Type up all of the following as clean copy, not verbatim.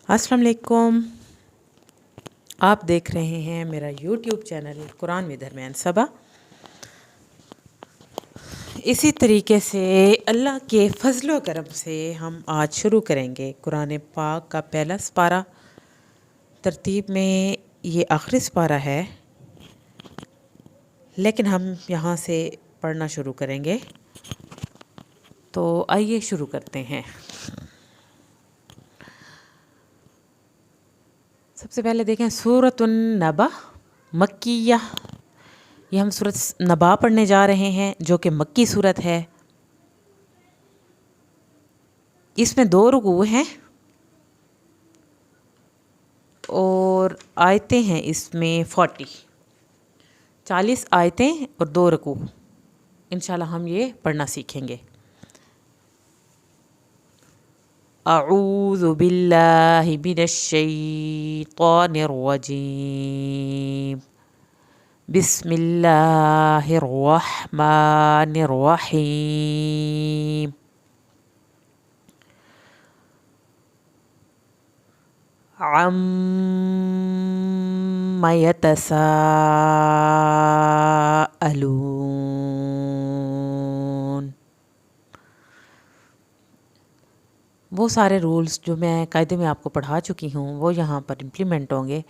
अस्सलाम वालेकुम। आप देख रहे हैं मेरा यूट्यूब चैनल कुरान में दरमियान सबा। इसी तरीके से अल्लाह के फजलो करम से हम आज शुरू करेंगे कुरान पाक का पहला सपारा। तरतीब में ये आखिरी सपारा है, लेकिन हम यहाँ से पढ़ना शुरू करेंगे। तो आइए शुरू करते हैं। सबसे पहले देखें सूरतुन नबा मक्किया। ये हम सूरत नबा पढ़ने जा रहे हैं, जो कि मक्की सूरत है। इसमें 2 रुकू हैं और आयतें हैं इसमें 40 आयतें और 2 रुकू। इंशाल्लाह हम ये पढ़ना सीखेंगे। अऊज़ु बिल्लाहि मिनश शैतानिर रजीम। बिस्मिल्लाहिर रहमानिर रहीम। अम्मा यतसाअलून। वो सारे रूल्स जो मैं कायदे में आपको पढ़ा चुकी हूँ वो यहाँ पर इम्प्लीमेंट होंगे।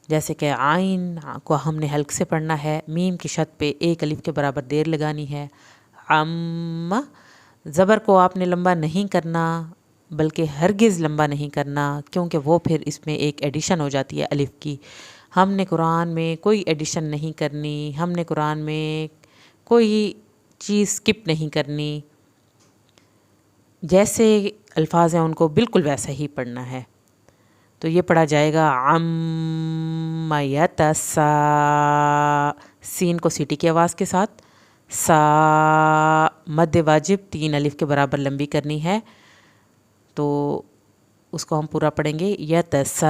जैसे कि आइन को हमने हल्क से पढ़ना है, मीम की शत पे 1 अलिफ के बराबर देर लगानी है। अम्मा ज़बर को आपने लंबा नहीं करना, बल्कि हरगिज़ लंबा नहीं करना, क्योंकि वो फिर इसमें एक एडिशन हो जाती है अलिफ की। हमने कुरान में कोई एडिशन नहीं करनी, हमने कुरान में कोई चीज़ स्किप नहीं करनी। जैसे अल्फाज हैं उनको बिल्कुल वैसा ही पढ़ना है। तो ये पढ़ा जाएगा अम्मा यतसा, सीन को सीटी की आवाज़ के साथ, सा मद्द वाजिब 3 अलिफ के बराबर लंबी करनी है। तो उसको हम पूरा पढ़ेंगे यतसाअलून।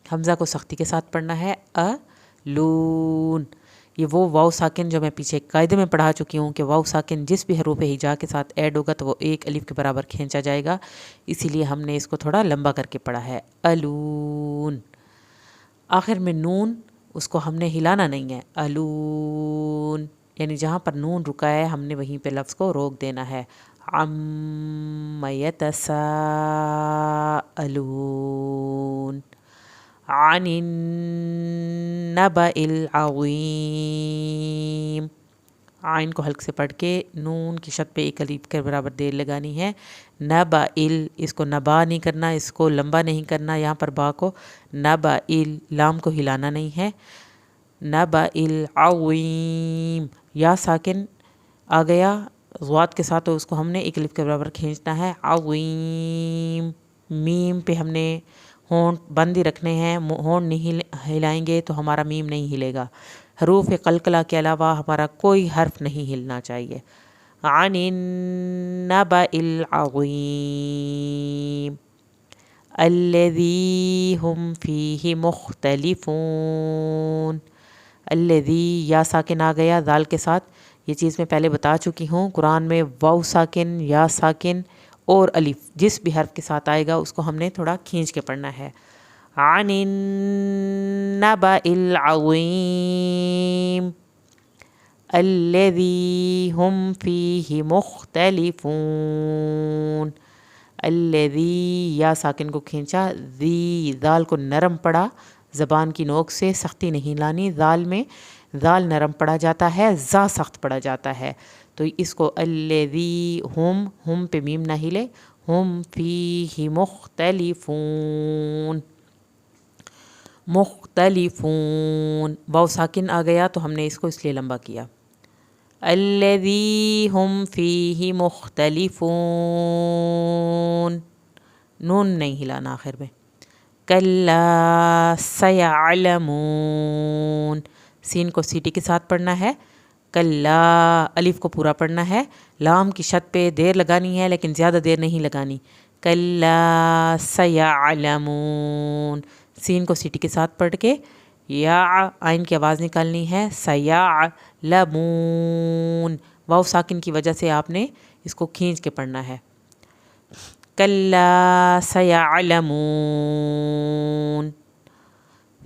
हमज़ा को सख्ती के साथ पढ़ना है अलून। ये वो वाव साकिन जो मैं पीछे कायदे में पढ़ा चुकी हूँ कि वाव साकिन जिस भी हरूफ हिजा के साथ ऐड होगा तो वो 1 अलिफ के बराबर खींचा जाएगा। इसीलिए हमने इसको थोड़ा लंबा करके पढ़ा है अलून। आखिर में नून, उसको हमने हिलाना नहीं है, अलून। यानी जहाँ पर नून रुका है हमने वहीं पे लफ्ज़ को रोक देना है। अम्मा यतसाअलून अनिन नबइल अज़ीम। आइन को हल्क से पढ़ के नून की शत पे 1 अलिफ के बराबर देर लगानी है। नबइल, इसको नबा नहीं करना, इसको लंबा नहीं करना। यहाँ पर बा को नबइल, लाम को हिलाना नहीं है। नबइल अज़ीम, या साकिन आ गया ज़्वाद के साथ, तो उसको हमने 1 अलिफ के बराबर खींचना है। अज़ीम, मीम पे हमने होंठ बंद ही रखने हैं, होंठ नहीं हिलाएंगे तो हमारा मीम नहीं हिलेगा। हरूफ कलकला के अलावा हमारा कोई हर्फ नहीं हिलना चाहिए। अनिन नबइल अज़ीम अल्लज़ी हुम फ़ीही मुख्तलिफ़ून। अल्लज़ी, या साकिन आ गया दाल के साथ। ये चीज़ मैं पहले बता चुकी हूँ। कुरान में वाव साकिन, या साकिन और अलिफ जिस भी हर्फ के साथ आएगा उसको हमने थोड़ा खींच के पढ़ना है। अनिन नबइल अज़ीम अल्लज़ी हुम फ़ीही मुख्तलिफ़ून। अल्लज़ी, या साकिन को खींचा, ज़ी दाल को नरम पड़ा, ज़बान की नोक से सख्ती नहीं लानी। दाल में दाल नरम पड़ा जाता है, ज़ा सख्त पड़ा जाता है। तो इसको अल्लज़ी, हम पे मीम ना हिले, हम फ़ीही मुख्तलिफ़ून। मुख्तलिफ़ून, वाव साकिन आ गया तो हमने इसको इसलिए लंबा किया। अल्लज़ी हम फ़ीही मुख्तलिफ़ून, नून नहीं हिलाना आखिर में। कल्ला सयअलमून, सीन को सीटी के साथ पढ़ना है। कल्ला, अलिफ को पूरा पढ़ना है। लाम की शत पे देर लगानी है, लेकिन ज़्यादा देर नहीं लगानी। कल्ला सयअलमून, सीन को सीटी के साथ पढ़ के या आइन की आवाज़ निकालनी है। सयअलमून, वाव साकिन की वजह से आपने इसको खींच के पढ़ना है। कल्ला सयअलमून,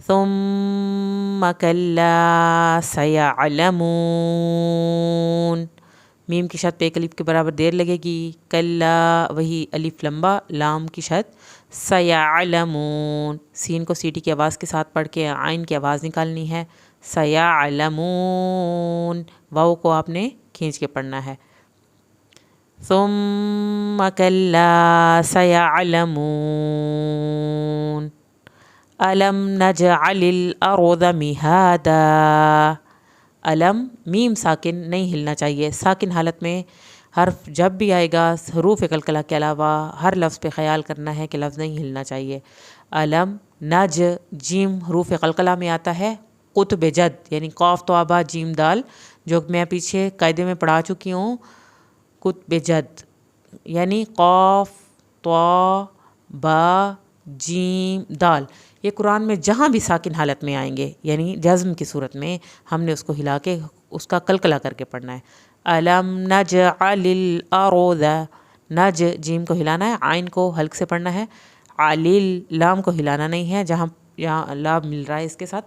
सुम्मा कल्ला सयअलमून। मीम की शद पे एक अलिफ के बराबर देर लगेगी। कल्ला वही अलिफ लंबा, लाम की शद, सयअलमून। सीन को सीटी की आवाज़ के साथ पढ़ के आइन की आवाज़ निकालनी है। सयअलमून, वाव को आपने खींच के पढ़ना है। सुम्मा कल्ला सयअलमून, अलम नजअलिल अर्द मिहादा। अलम मीम साकिन नहीं हिलना चाहिए। साकिन हालत में हर्फ जब भी आएगा हरूफ कलकला के अलावा हर लफ्ज़ पे ख्याल करना है कि लफ्ज़ नहीं हिलना चाहिए। अलम नज, जीम हरूफ कलकला में आता है। कुतब जद यानी कौफ तो आबा जीम दाल, जो मैं पीछे कायदे में पढ़ा चुकी हूँ। कुतब जद यानी कौफ तो बा जीम दाल, ये कुरान में जहाँ भी साकिन हालत में आएंगे यानी जज़्म की सूरत में हमने उसको हिला के उसका कलकला करके पढ़ना है। अलम नजअलिल अर्द, नज जीम को हिलाना है, आइन को हल्क से पढ़ना है। अलिल लाम को हिलाना नहीं है, जहाँ यहाँ लाम मिल रहा है इसके साथ।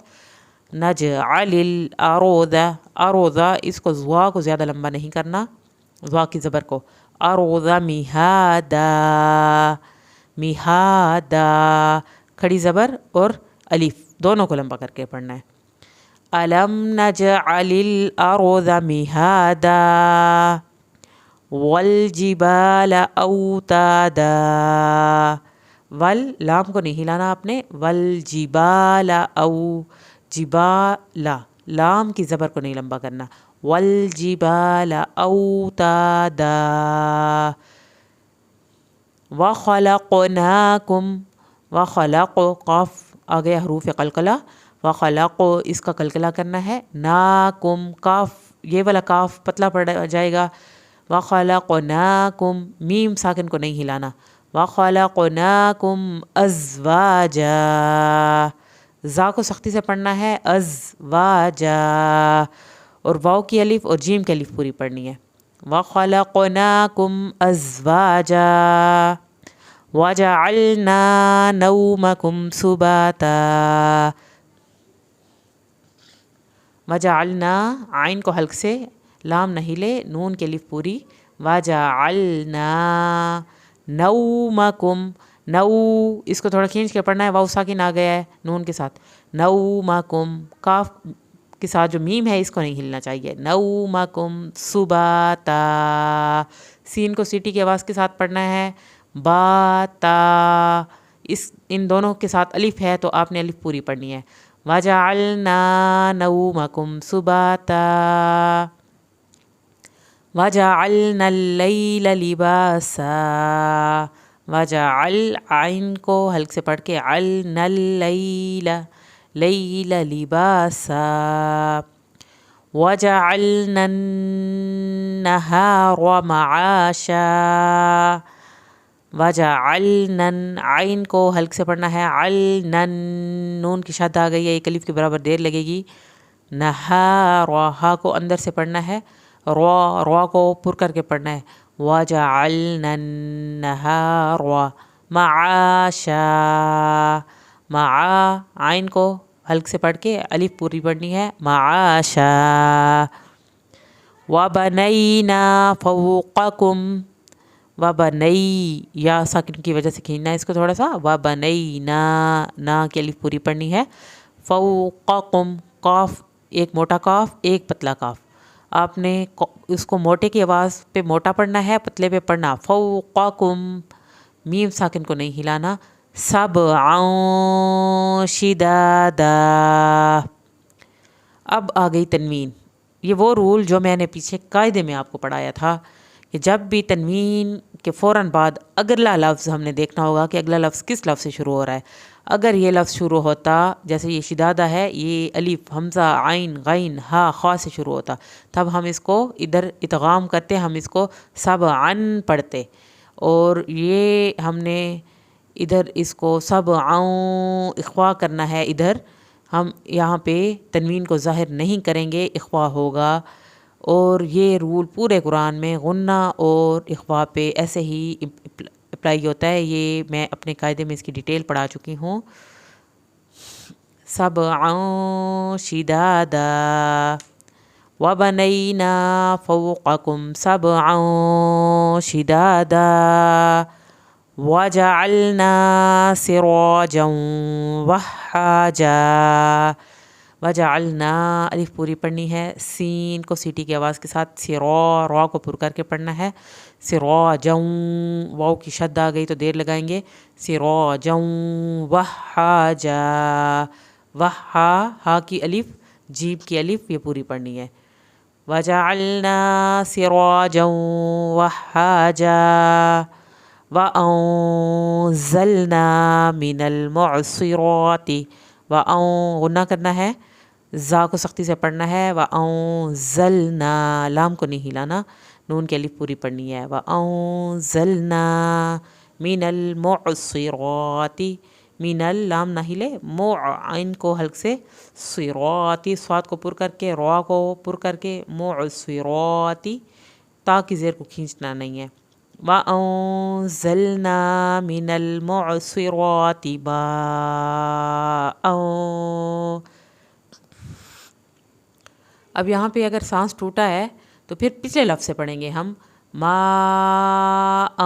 नजअलिल अर्द, अर्द इसको ज़ुआ को ज़्यादा लंबा नहीं करना, ज़ुआ की ज़बर को। अर्द मिहादा, मिहादा खड़ी ज़बर और अलिफ दोनों को लंबा करके पढ़ना है। अलम नजअलिल अर्द मिहादा वल जिबाल औतादा। वल लाम को नहीं हिलाना आपने, वल जिबाल औ, जिबाला लाम की ज़बर को नहीं लंबा करना। वल जिबाल औतादा व खलक़नाकुम, व खलक़ क़ाफ आ गया हरूफ कलकला। व खलक़ इसका कलकला करना है। नाकुम काफ, ये वाला काफ पतला पड़ जाएगा। व खलक़नाकुम मीम साकिन को नहीं हिलाना। व खलक़नाकुम अज़वाजा, ज़ा को सख्ती से पढ़ना है। अज़वाजा और वाव की अलिफ और जीम की अलिफ पूरी पढ़नी है। व खलक़नाकुम अज़वाजा वजअलना नौमकुम सुबाता। वजअलना आइन को हल्क से, लाम नहीं ले, नून की अलिफ पूरी। वजअलना नौमकुम, नौ इसको थोड़ा खींच के पढ़ना है, वाव साकिन आ गया है नून के साथ। नौमकुम काफ के साथ जो मीम है इसको नहीं हिलना चाहिए। नौमकुम सुबाता, सीन को सीटी की आवाज़ के साथ पढ़ना है। बाता इस इन दोनों के साथ अलिफ है तो आपने अलिफ पूरी पढ़नी है। वजअलना नौमकुम सुबाता वजअलना लैल लिबासा। वजअल आइन को हल्क से पढ़ के अल नल लैला, लैल लिबासा। वजअलना नहार मआशा। वजअलनन आइन को हल्क से पढ़ना है। अलनन नून की शद आ गई है, एक अलिफ के बराबर देर लगेगी। नहार हा को अंदर से पढ़ना है, रो को पुर करके पढ़ना है। वजअलनन नहार मआशा। मआ आइन को हल्क से पढ़ के अलिफ पूरी पढ़नी है। मआशा। वबनैना फौक़कुम, व बनई या साकिन की वजह से खींचना है इसको थोड़ा सा। व बनई ना की अलिफ पूरी पढ़नी है। फौक़कुम काफ एक मोटा काफ एक पतला काफ, आपने इसको मोटे की आवाज़ पे मोटा पढ़ना है, पतले पे पढ़ना। फौक़कुम मीम साकिन को नहीं हिलाना। सबअन शिदादा। अब आ गई तनवीन। ये वो रूल जो मैंने पीछे कायदे में आपको पढ़ाया था कि जब भी तनवीन के फ़ौरन बाद अगला लफ्ज़ हमने देखना होगा कि अगला लफ्ज़ किस लफ्ज़ से शुरू हो रहा है। अगर ये लफ्ज़ शुरू होता, जैसे ये शिदादा है, ये अलिफ हमज़ा आइन गैन हा खा से शुरू होता, तब हम इसको इधर इतगाम करते, हम इसको सबअन पढ़ते। और ये हमने इधर इसको सबअन इख्वा करना है। इधर हम यहाँ पे तनवीन को ज़ाहिर नहीं करेंगे, इख्वा होगा। और ये रूल पूरे कुरान में गुन्ना और इख्वा पे ऐसे ही ملٹیپلائی ہوتا ہے، یہ میں اپنے قاعدے میں اس کی ڈیٹیل پڑھا چکی ہوں. سبعا شدادا وبنینا فوقکم سبعا شدادا وجعلنا سراجا وہاجا. وجعلنا الف پوری پڑھنی ہے، سین کو سیٹی کی آواز کے ساتھ، را کو پر کر کے پڑھنا ہے. سراجا واو کی شد آ گئی تو دیر لگائیں گے. سراجا وہاجا، ہا کی الف، جیم کی الف یہ پوری پڑھنی ہے. وجعلنا سراجا وہاجا وَأَنزَلْنَا مِنَ الْمُعْصِرَاتِ. غنہ کرنا ہے، زا کو سختی سے پڑھنا ہے. وَأَنزَلْنَا، لام کو نہیں ہلانا، نون کی الف پوری پڑھنی ہے. وَأَنزَلْنَا مِنَ الْمُعْصِرَاتِ، مِنَ لام نہ ہلے، عین کو حلق سے، صراطی صاد کو پر کر کے، را کو پر کر کے، معصراتی، تا کی زیر کو کھینچنا نہیں ہے. وَأَنزَلْنَا مِنَ الْمُعْصِرَاتِ مَاءً. اب یہاں پہ اگر سانس ٹوٹا ہے تو پھر پچھلے لفظ سے پڑھیں گے ہم. مَاءً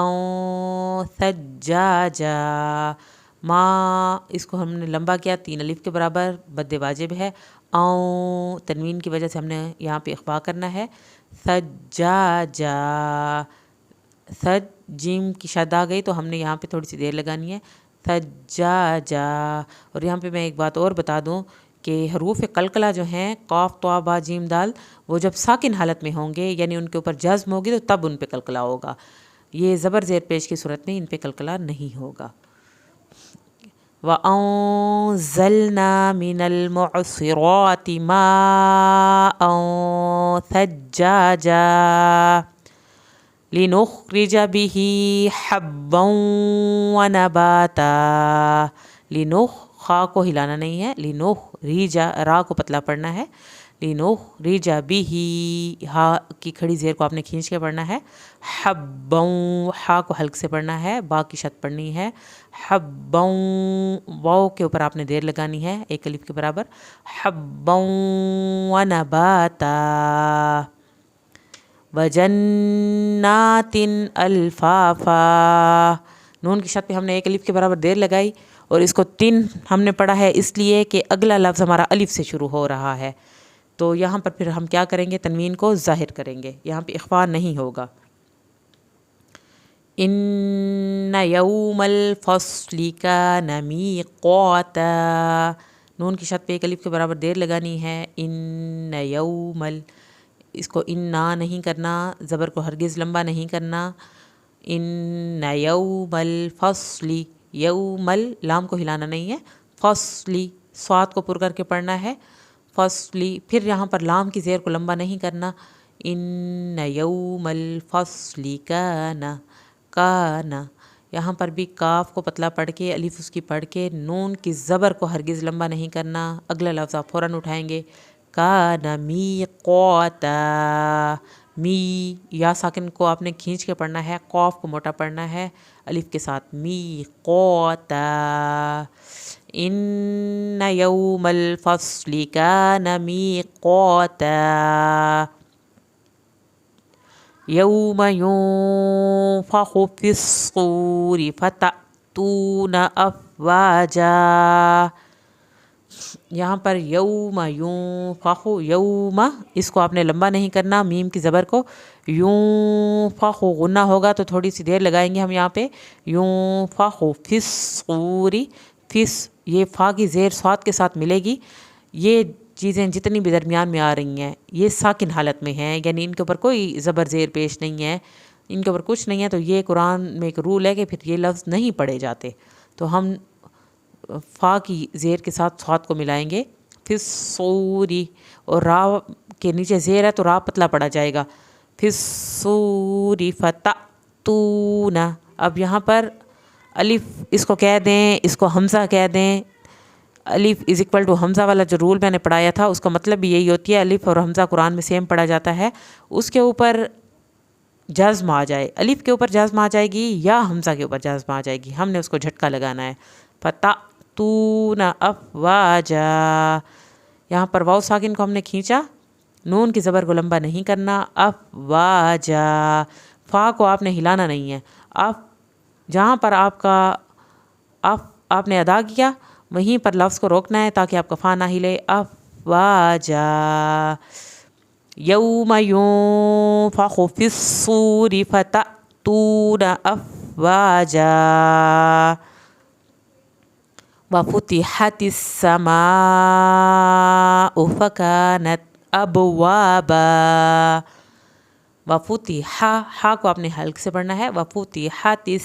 ثَجَّاجًا. ما اس کو ہم نے لمبا کیا، 3 الف کے برابر، بد واجب ہے. تنوین کی وجہ سے ہم نے یہاں پہ اخفا کرنا ہے. ثجاجا، ثج جیم کی شد آ گئی تو ہم نے یہاں پہ تھوڑی سی دیر لگانی ہے. ثجاجا. اور یہاں پہ میں ایک بات اور بتا دوں کہ حروف قلقلہ جو ہیں، قاف طا با جیم دال، وہ جب ساکن حالت میں ہوں گے یعنی ان کے اوپر جزم ہوگی تو تب ان پہ قلقلہ ہوگا. یہ زبر زیر پیش کی صورت میں ان پہ قلقلہ نہیں ہوگا. وَأَنزَلْنَا مِنَ الْمُعْصِرَاتِ مَاءً ثَجَّاجًا لِنُخْرِجَ بِهِ حَبًّا وَنَبَاتًا. خا کو ہلانا نہیں ہے، لِنُخْرِجَ، را کو پتلا پڑھنا ہے. لِنُخْرِجَ بِهِ، ہا کی کھڑی زیر کو آپ نے کھینچ کے پڑھنا ہے. حَبًّا، ہا کو حلق سے پڑھنا ہے، با کی شد پڑھنی ہے. حَبًّا، واو کے اوپر آپ نے دیر لگانی ہے، 1 الف کے برابر. حَبًّا وَنَبَاتًا وَجَنَّاتٍ أَلْفَافًا. نون کی شد پہ ہم نے 1 الف کے برابر دیر لگائی، اور اس کو 3 ہم نے پڑھا ہے اس لیے کہ اگلا لفظ ہمارا الف سے شروع ہو رہا ہے. تو یہاں پر پھر ہم کیا کریں گے، تنوین کو ظاہر کریں گے، یہاں پہ اخفا نہیں ہوگا. ان یوم الفصل کان میقاتا. نون کی شد پہ 1 الف کے برابر دیر لگانی ہے. ان یوم اس کو ان نہ نہیں کرنا، زبر کو ہرگز لمبا نہیں کرنا. ان یوم الفصل، یوم لام کو ہلانا نہیں ہے، فصلی صاد کو پر کر کے پڑھنا ہے. فصلی، پھر یہاں پر لام کی زیر کو لمبا نہیں کرنا. ان یوم الفصل کان، یہاں پر بھی کاف کو پتلا پڑھ کے، الف اس کی پڑھ کے، نون کی زبر کو ہرگز لمبا نہیں کرنا، اگلا لفظ آپ فوراً اٹھائیں گے. کان میقاتا، می یا ساکن کو آپ نے کھینچ کے پڑھنا ہے، قاف کو موٹا پڑھنا ہے الف کے ساتھ. میقاتا. ان یوم الفصل کان میقاتا یوم ينفخ في الصور فتأتون افواجا. یہاں پر یوم ينفخ، یوم اس کو آپ نے لمبا نہیں کرنا، میم کی زبر کو. ينفخ غنہ ہوگا تو تھوڑی سی دیر لگائیں گے ہم یہاں پہ. ينفخ في الصور، فس یہ فا کی زیر صاد کے ساتھ ملے گی. یہ چیزیں جتنی بھی درمیان میں آ رہی ہیں یہ ساکن حالت میں ہیں، یعنی ان کے اوپر کوئی زبر زیر پیش نہیں ہے، ان کے اوپر کچھ نہیں ہے. تو یہ قرآن میں ایک رول ہے کہ پھر یہ لفظ نہیں پڑھے جاتے، تو ہم فا کی زیر کے ساتھ صاد کو ملائیں گے. پھر سوری، اور را کے نیچے زیر ہے تو را پتلا پڑا جائے گا. پھر سوری فتأتون. اب یہاں پر الف اس کو کہہ دیں، اس کو حمزہ کہہ دیں. الف از اکول ٹو حمزہ والا جو رول میں نے پڑھایا تھا اس کا مطلب بھی یہی ہوتی ہے. الف اور حمزہ قرآن میں سیم پڑھا جاتا ہے. اس کے اوپر जज़्म आ जाए, अलिफ के ऊपर जज़्म आ जाएगी या हमज़ा के ऊपर जज़्म आ जाएगी, हमने उसको झटका लगाना है। फ़तअतूना अफ़वाजा, यहाँ पर वाव साकिन को हमने खींचा, नून की ज़बर को लंबा नहीं करना। अफ़वाजा, फ़ा को आपने हिलाना नहीं है। जहाँ पर आपका आपने अदा किया वहीं पर लफ्ज़ को रोकना है ताकि आपका फ़ा ना हिले। अफ़वाजा, यौम युनफ़ख़ु फ़िस्सूरि फ़तअतूना अफ़वाजा, वफ़ुतिहतिस समाउ फ़कानत अबवाबा। वफ़ुतिहा, हा को आपने हल्क से पढ़ना है। वफ़ुतिहतिस,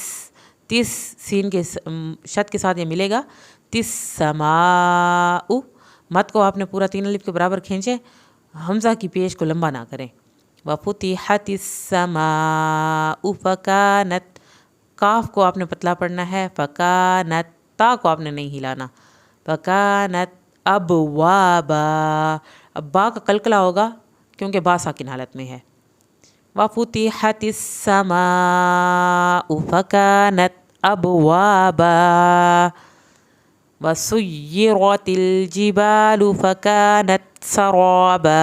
तिस सीन के शद के साथ ये मिलेगा। तिस समाउ, मत को आपने पूरा 3 अलिफ के बराबर खींचे, हमज़ा की पेश को लंबा ना करें। वफ़ुतिहतिस समाउ फ़कानत, काफ को आपने पतला पढ़ना है। फ़कानत, ता को आपने नहीं हिलाना। फ़कानत अबवाबा, अब बा का कलकला होगा क्योंकि बा साकिन हालत में है। वफ़ुतिहतिस समाउ फ़कानत अबवाबा, वसुय्यिरतिल जिबालु फ़कानत सराबा।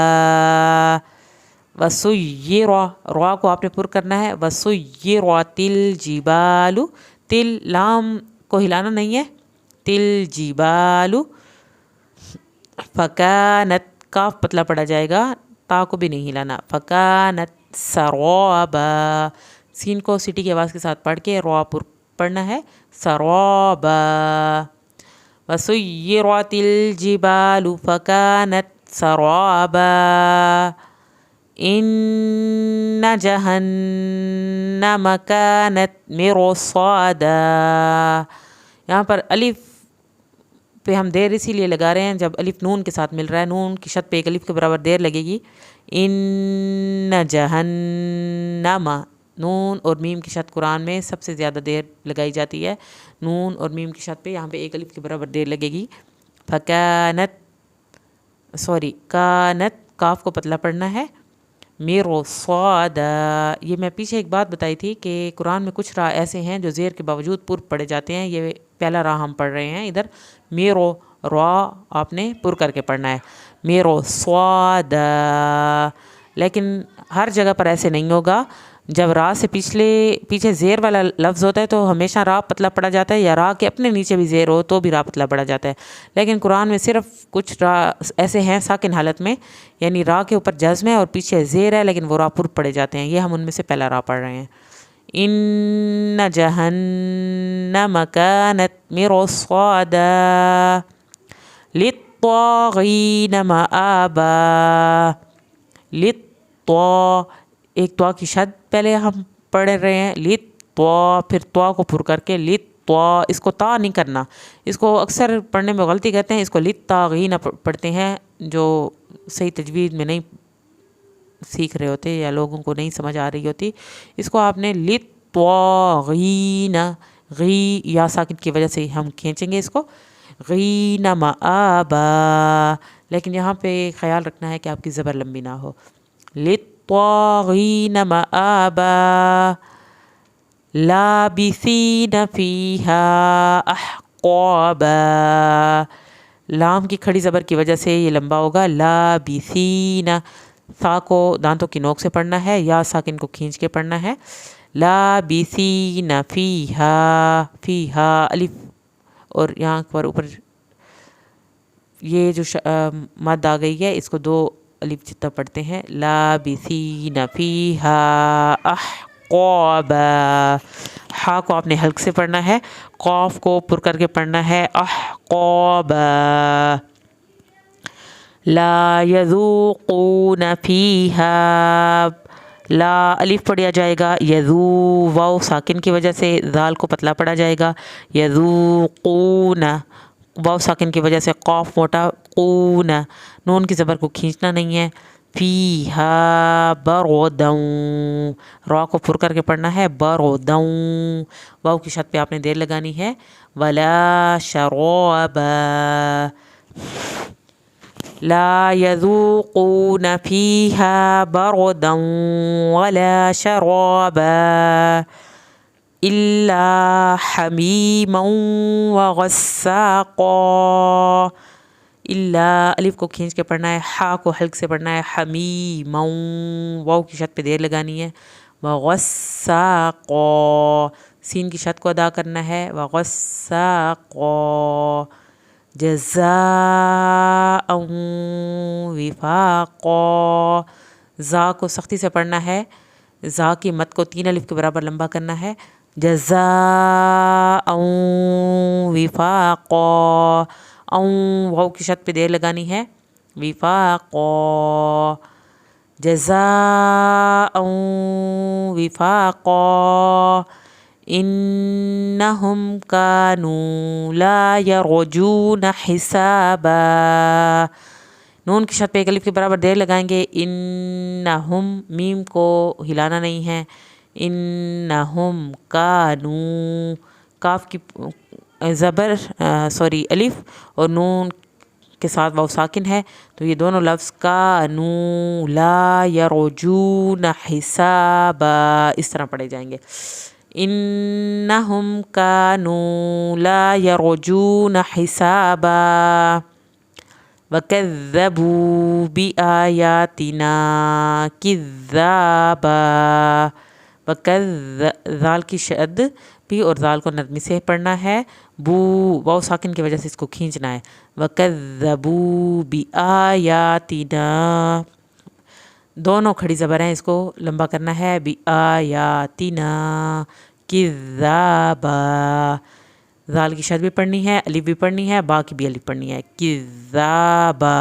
वसुय्यिर, रा को आपने पुर करना है। वसुय्यिरतिल जिबालु, तिल लाम को हिलाना नहीं है। तिल जिबालु फ़कानत, काफ पतला पड़ा जाएगा, ता को भी नहीं हिलाना। फ़कानत सराबा, सीन को सिटी की आवाज़ के साथ पढ़ के रा पुर पढ़ना है। सराबा, वसुय्यिरतिल जिबालु फ़कानत सराबा, इन्ना जहन्नम कानत मिरसादा। यहाँ पर अलिफ पे हम देर इसीलिए लगा रहे हैं जब अलिफ नून के साथ मिल रहा है, नून की शद पे एक अलिफ के बराबर देर लगेगी। इन्ना जहन्नम, नून और मीम की शद कुरान में सबसे ज़्यादा देर लगाई जाती है। नून और मीम की शद पे यहाँ पे एक अलिफ के बराबर देर लगेगी। फ़कानत, कानत, काफ को पतला पढ़ना है। मिरसादा, ये मैं पीछे एक बात बताई थी कि कुरान में कुछ रा ऐसे हैं जो ज़ेर के बावजूद पुर पढ़े जाते हैं। ये पहला रा हम पढ़ रहे हैं, इधर मेरो रा आपने पुर करके पढ़ना है। मिरसादा, लेकिन हर जगह पर ऐसे नहीं होगा। जब रा से पीछे ज़ेर वाला लफ्ज़ होता है तो हमेशा रा पतला पड़ा जाता है, या रा के अपने नीचे भी ज़ेर हो तो भी रा पतला पड़ा जाता है। लेकिन कुरान में सिर्फ कुछ रा ऐसे हैं साकिन हालत में, यानी रा के ऊपर जज़्म है और पीछे ज़ेर है लेकिन वो रा पुर पड़े जाते हैं। ये हम उनमें से पहला रा पढ़ रहे हैं। इन्ना जहन्नम कानत मिरसादा लित्तागीन मआबा। एक त्वा की शद पहले हम पढ़ रहे हैं, लित त्वा, फिर त्वा को पुर करके लित त्वा, इसको ता नहीं करना। इसको अक्सर पढ़ने में गलती करते हैं, इसको लित तागीन पढ़ते हैं जो सही तजवीज़ में नहीं सीख रहे होते या लोगों को नहीं समझ आ रही होती। इसको आपने लित त्वागीन, गी या साकिन की वजह से हम खींचेंगे इसको। गीन मआबा, लेकिन यहाँ पे ख्याल रखना है कि आपकी ज़बर लंबी ना हो। लित त्वागीन मआबा, लाबिसीन फीहा अहक़ाबा, लाम की खड़ी ज़बर की वजह से ये लंबा होगा। लाबिसीन, सा को दांतों की नोक से पढ़ना है, या साकिन को खींच के पढ़ना है। लाबिसीन फीहा, फीहा अलिफ और यहाँ पर ऊपर ये जो मद आ गई है इसको 2 अलिफ जितना पढ़ते हैं। लाबिसीन फीहा अहक़ाबा, हा को आपने हल्क से पढ़ना है, क़ाफ को पुर करके पढ़ना है। अहक़ाबा, ला यज़ूक़ून फीहा, ला अलिफ पढ़ा जाएगा, यज़ू वाव साकिन की वजह से ज़ाल को पतला पड़ा जाएगा। यज़ूक़ून, वाव साकिन की वजह से क़ाफ मोटा, क़ून, नून की ज़बर को खींचना नहीं है। फ़ीहा बरदौ, रा को पुर करके पढ़ना है। बरदौ, वाव की शद पे आपने देर लगानी है। वला शराबा, لا يذوقون فيها بردا ولا شرابا إلا حميما وغساقا. इल्ला अलिफ को खींच के पढ़ना है, हा को हल्क से पढ़ना है, हमीमौ, वाव की शत पे देर लगानी है, वगस्साक़ो, सीन की शत को अदा करना है, वगस्साक़ो, जज़ाअन विफ़ाक़ो, ज़ा को सख्ती से पढ़ना है, ज़ा की मत को 3 अलिफ के बराबर लंबा करना है, जज़ाअन विफ़ाक़ो, वाव की शत पे देर लगानी है, विफ़ाक़ो, जज़ाअन विफ़ाक़ो, इन्नहुम कानू ला यरजून हिसाबा। नून की शत पे एक अलिफ के बराबर देर लगाएंगे, इन्नहुम, मीम को हिलाना नहीं है, इन्नहुम कानू, काफ की ज़बर अलिफ और नून के साथ वाव साकिन है, तो ये दोनों लफ्ज़ कानू ला यरजून हिसाबा इस तरह पढ़े जाएंगे। इन्नहुम कानू ला यरजून हिसाबा वकज़्ज़बू बिआयातिना किज़्ज़ाबा। ज़ाल की शद भी और ज़ाल को नरमी से पढ़ना है, बू वाव साकिन की वजह से इसको खींचना है, वकज़्ज़बू बिआयातिना, दोनों खड़ी ज़बर हैं, इसको लंबा करना है, बिआयातिना किज़्ज़ाबा, ज़ाल की शद भी पढ़नी है, अलिफ भी पढ़नी है, बा की भी अलिफ पढ़नी है, किज़्ज़ाबा।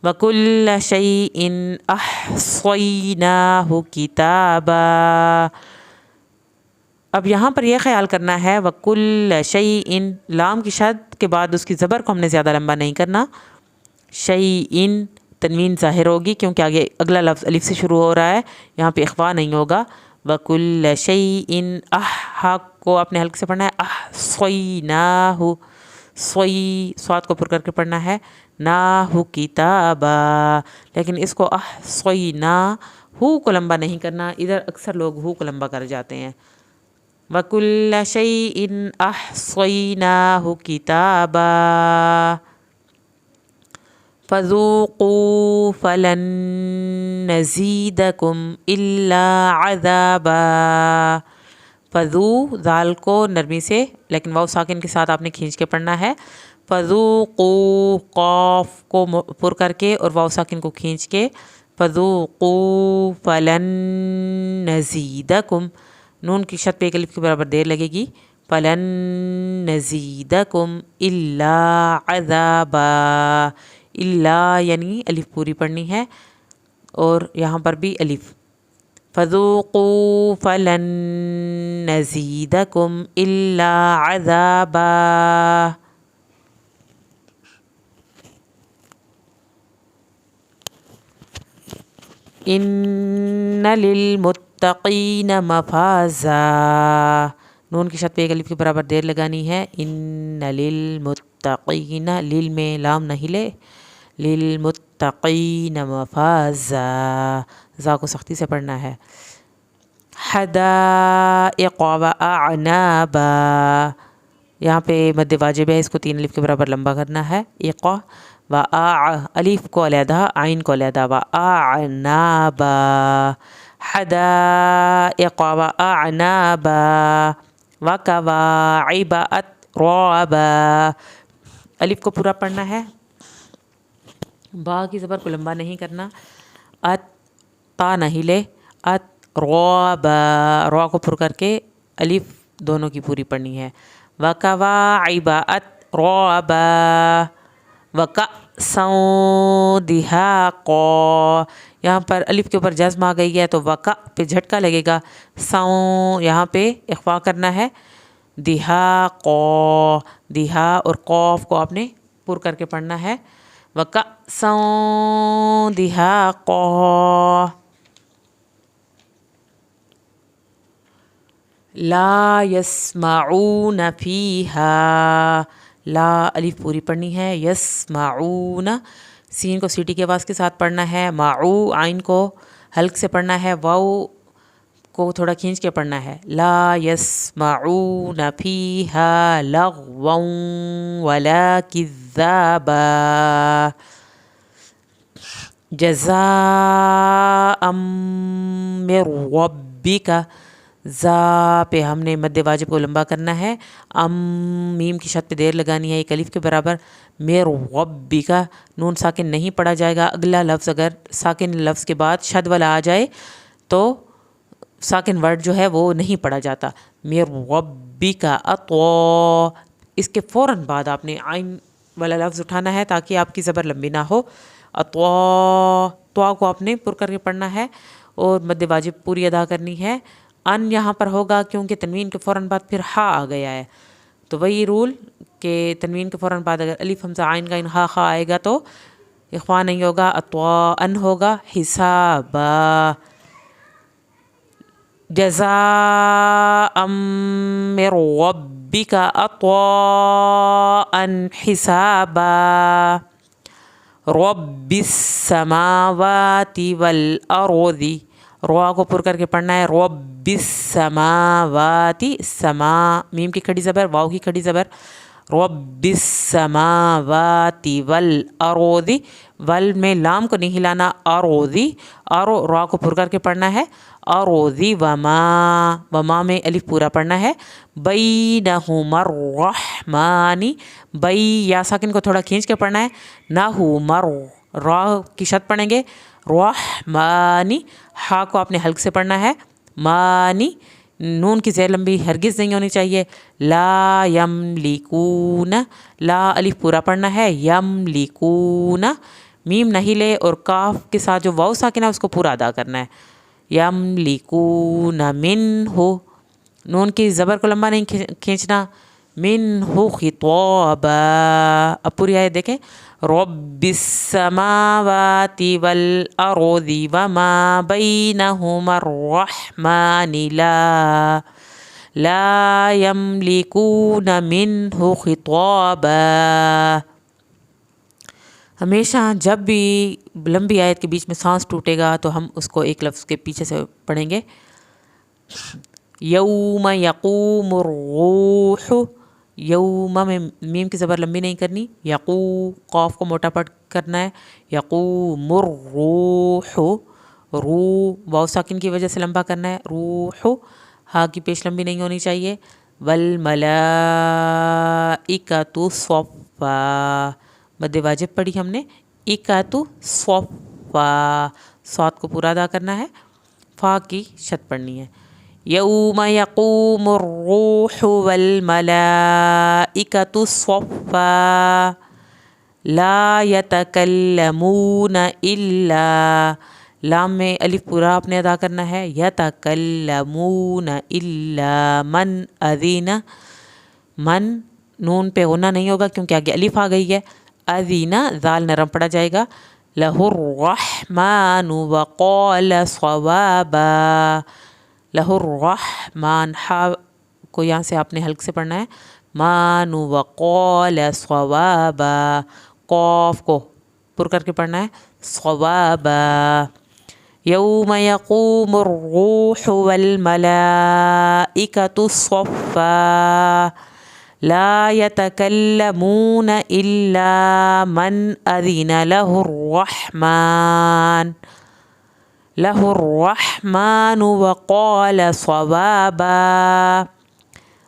वकुल्ल शैइन अहसैनाहु किताबा। अब यहाँ पर यह ख्याल करना है, वकुल्ल शैइन, लाम की शद के बाद उसकी ज़बर को हमने ज़्यादा लंबा नहीं करना, शैइन तनवीन ज़ाहिर होगी क्योंकि आगे अगला लफ्ज़ अलिफ से शुरू हो रहा है, यहाँ पे इख्फा नहीं होगा। वकुल्ल शैइन, हा को आपने हल्क से पढ़ना है, अहसैनाहु, सोई स्वाद को पुर करके पढ़ना है, नाहु किताबा, लेकिन इसको अहसैनाहु को लंबा नहीं करना, इधर अक्सर लोग हु को लंबा कर जाते हैं। वकुल्ल शैइन अहसैनाहु किताबा फ़ज़ूक़ू फ़लन नज़ीदकुम इल्ला अज़ाबा। फ़ज़ू ज़ाल को नरमी से लेकिन वाव साकिन के साथ आपने खींच के पढ़ना है, फ़ज़ूक़ू क़ाफ़ को पुर करके और वाव साकिन को खींच के, फ़ज़ूक़ू फ़लन नज़ीदकुम, नून की शत पे एक अलिफ के बराबर देर लगेगी, फ़लन नज़ीदकुम इल्ला अज़ाबा, इल्ला यानी अलिफ पूरी पढ़नी है और यहाँ पर भी अलिफ, फ़ज़ूक़ू फ़लन नज़ीदकुम इल्ला अज़ाबा। इन्ना लिलमुत्तक़ीन मफ़ाज़ा, नून की शत पे एक अलिफ के बराबर देर लगानी है, इन्ना लिलमुत्तक़ीन, लिल में लाम नहीं ले, लिलमुत्तक़ीन मफ़ाज़ा, ज़ा को सख्ती से पढ़ना है, हदाइक़ व अअनाबा, यहाँ पे मद्दे वाजिब है, इसको 3 अलिफ के बराबर लंबा करना है, इक़ व आ, अलिफ को अलहदा, आइन को अलहदा, व अअनाबा, हदाइक़ व अअनाबा व कवाइब अत्राबा, अलिफ को पूरा पढ़ना है, बा की ज़बर को लंबा नहीं करना, अत ता नहीं ले, अत्राबा, रा को पुर करके अलिफ दोनों की पूरी पढ़नी है, व कवाइब अत्राबा व कअसन दिहाक़ा, यहाँ पर अलिफ के ऊपर जज़्म आ गई है तो वका पे झटका लगेगा, सौ यहाँ पे इख्फा करना है, दिहाक़ा, दिहा और क़ाफ़ को आपने पुर करके पढ़ना है, वकअसन दिहाक़ा। ला यस्मऊन फ़ीहा, ला अलिफ पूरी पढ़नी है, यस्माऊन सीन को सीटी की आवाज़ के साथ पढ़ना है, माऊ आइन को हल्क से पढ़ना है, वाऊ को थोड़ा खींच के पढ़ना है, ला यस्माऊन फीहा लग़वन वला किज़्ज़ाबा जज़ाअम मिर रब्बिका, ज़ा पे हमने मद्दे वाजिब को लंबा करना है, मीम की शत पे देर लगानी है एक अलिफ के बराबर, मिर रब्बिका नून साकिन नहीं पढ़ा जाएगा। अगला लफ्ज़ अगर साकिन लफ्ज़ के बाद शद वाला आ जाए तो साकिन वर्ड जो है वो नहीं पढ़ा जाता। मिर रब्बिका अतो, इसके फ़ौरन बाद आपने आइन वाला लफ्ज़ उठाना है ताकि आपकी ज़बर लंबी ना हो। तो को आपने पुर करके पढ़ना है और मद्दे वाजिब पूरी अदा करनी है। अन यहाँ पर होगा क्योंकि तनवीन के फ़ौरन बाद फिर हा आ गया है, तो वही रूल के तनवीन के फ़ौरन बाद अगर अलिफ हमज़ा आइन का इन हा आएगा तो इख्वा नहीं होगा, अन होगा। हिसाबा जज़ाअम मिर रब्बिका अन हिसाबा रब्बिस समावाति वल अर्दी, रो को पुर करके पढ़ना है, रब्बिस समावाति, समा मीम की खड़ी ज़बर वाव की खड़ी ज़बर, रब्बिस समावाति वल अर्दी, वल में लाम को नहीं हिलाना, अर्दी रो को पुर करके पढ़ना है, अर्दी वमा में अलिफ पूरा पढ़ना है, बैनहुमर रहमानी, बई या साकिन को थोड़ा खींच के पढ़ना है, नहुमर रा की शत पढ़ेंगे, रहमानी हा को आपने हल्क से पढ़ना है, मानी नून की ज़ेर लंबी हरगिज़ नहीं होनी चाहिए, ला यमलिकून ला अलिफ पूरा पढ़ना है, यमलिकून मीम नहीं ले और काफ के साथ जो वाव साकिन है उसको पूरा अदा करना है, यमलिकून मिन्हु नून की ज़बर को लंबा नहीं खींचना, मिन्हु खिताबा। अब पूरी आयत देखें, रब्बिस समावाति वल अर्दी वमा बैनहुमा रहमानि ला यमलिकून मिन्हु खिताबा। हमेशा जब भी लंबी आयत के बीच में सांस टूटेगा तो हम उसको एक लफ्ज़ के पीछे से पढ़ेंगे। यौम यक़ूमुर रूह, यौम में मीम की ज़बर लंबी नहीं करनी, यक़ू क़ाफ को मोटा पढ़ करना है, यक़ूमुर रूह, रू वाव साकिन की वजह से लंबा करना है, रूह हा की पेश लंबी नहीं होनी चाहिए, वल मलाइकतु सफ़्फ़ा मद्दे वाजिब पढ़ी हमने, इकातु सफ़्फ़ा सात को पूरा अदा करना है, फ़ा की शत पढ़नी है, यौम यक़ूमुर रूहु वल मलाइकतु सफ़्फ़ा ला यतकल्लमून इल्ला, लाम में अलिफ पूरा आपने अदा करना है, यतकल्लमून इल्ला मन अज़ीना, मन नून पे होना नहीं होगा क्योंकि आगे अलिफ आ गई है, अज़ीना ज़ाल नरम पड़ा जाएगा, लहुर रहमानु वक़ाल सवाबा, लहुर रहमान हा को यहाँ से आपने हल्क से पढ़ना है, मानु वक़ाल सवाबा क़ाफ को पुर करके पढ़ना है, सवाबा यौम यक़ूमुर रूहु वल मलाइकतु सफ़्फ़ा ला यतकल्लमून इल्ला मन अज़िन लहुर्रहमान वक़ाल सवाबा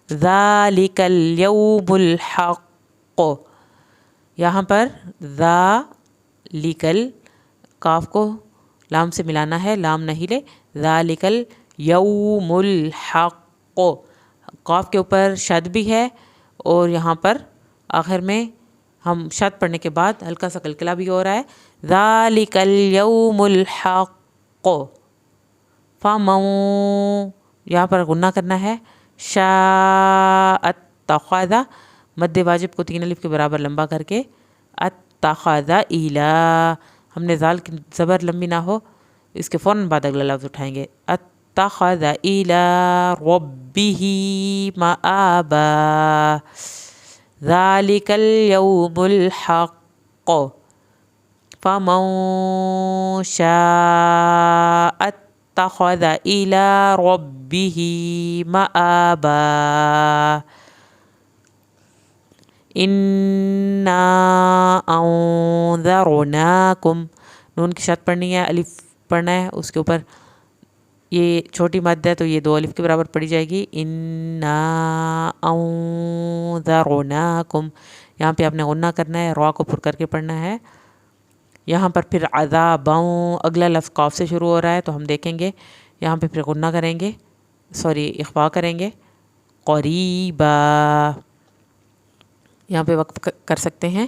ज़ालिकल यौमुल हक़्क़। यहाँ पर ज़ालिकल काफ को लाम से मिलाना है, लाम नहीं ले, ज़ालिकल यौमुल हक़्क़ काफ के ऊपर शद भी है और यहाँ पर आखिर में हम शद पढ़ने के बाद हल्का सा कलकला भी हो रहा है, ज़ालिकल यौमुल हक़्क़ फ़मन यहाँ पर गुन्ना करना है, शाअत्तख़ज़ा मद्दे वाजिब को तीन अलिफ के बराबर लंबा करके अत्तख़ज़ा इला, हमने ज़ाल की ज़बर लंबी ना हो इसके फ़ौरन बाद अगला लफ्ज़ उठाएंगे, अत्तख़ज़ा इला रब्बिही मआबा ذالک الیوم الحق فمن شاء اتخذ الی ربہ مآبا انا انذرناکم، نون کی شد پڑھنی ہے، الف پڑھنا ہے، اس کے اوپر یہ چھوٹی مد ہے تو یہ 2 الف کے برابر پڑھی جائے گی، انا انذرناکم، یہاں پہ آپ نے غنہ کرنا ہے، را کو پر کر کے پڑھنا ہے۔ یہاں پر پھر عذاباً، اگلا لفظ قاف سے شروع ہو رہا ہے تو ہم دیکھیں گے یہاں پہ پھر غنہ کریں گے، اخفا کریں گے، قریبا، یہاں پہ وقف کر سکتے ہیں۔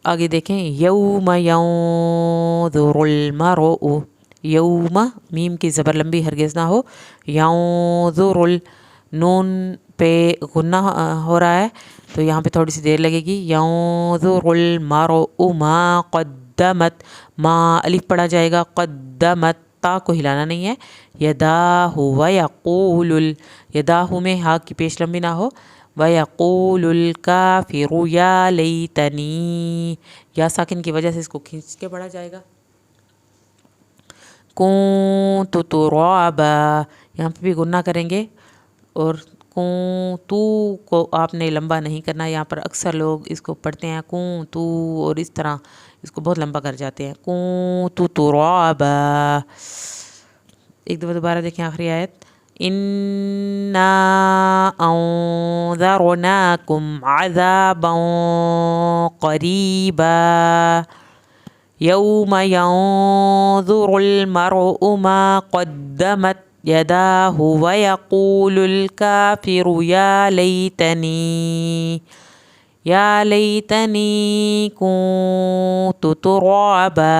آگے دیکھیں، یوم ینظر المرء، یوم میم کی زبر لمبی ہرگز نہ ہو، ینظر نون پہ غنہ ہو رہا ہے تو یہاں پہ تھوڑی سی دیر لگے گی، ینظر المرء ما قدمت، ما الف پڑھا جائے گا، قدمت تا کو ہلانا نہیں ہے، یداہ ویقول یداہ میں ہا کی پیش لمبی نہ ہو، وَيَقُولُ الْكَافِرُ يَا لَيْتَنِي، یا ساکن کی وجہ سے اس کو کھینچ کے پڑھا جائے گا، كُنتُ تُرَابًا، یہاں پہ بھی غنہ کریں گے، اور تو کو آپ نے لمبا نہیں کرنا، یہاں پر اکثر لوگ اس کو پڑھتے ہیں تو اور اس طرح اس کو بہت لمبا کر جاتے ہیں، كُنتُ تُرَابًا۔ ایک دفعہ دوبارہ دیکھیں آخری آیت، اِنَّا انذرناکم عذابا قریبا یوم ینظر المرء ما قدمت یداہ ویقول الکافر یا لیتنی کنت ترابا۔